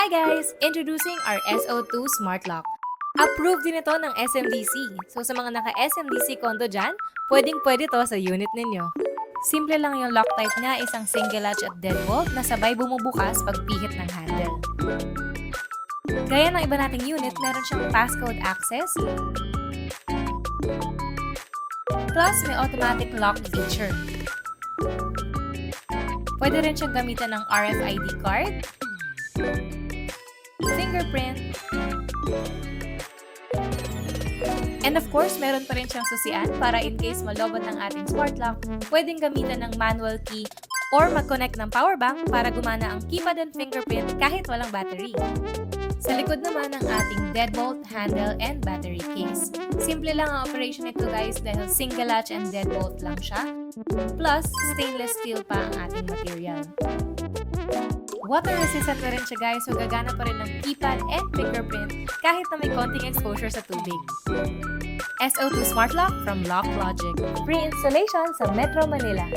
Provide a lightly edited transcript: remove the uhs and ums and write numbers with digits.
Hi guys! Introducing our S02 Smart Lock. Approved din ito ng SMDC. So sa mga naka-SMDC condo dyan, pwedeng-pwede to sa unit ninyo. Simple lang yung lock type niya, isang single latch at deadbolt na sabay bumubukas pag pihit ng handle. Gaya ng iba nating unit, meron siyang passcode access, plus may automatic lock feature. Pwede rin siyang gamitan ng RFID card, Fingerprint, and of course, meron pa rin siyang susian para in case malobat ng ating smart lock, pwedeng gamitan ng manual key or mag-connect ng power bank para gumana ang keypad and fingerprint kahit walang battery. Sa likod naman ang ating deadbolt, handle, and battery case. Simple lang ang operation nito guys dahil single latch and deadbolt lang siya. Plus, stainless steel pa ang ating material. Water resistant na rin siya guys, so gagana pa rin ng keypad and fingerprint kahit na may konting exposure sa tubig. S02 Smart Lock from Lock Logic. Free installation sa Metro Manila.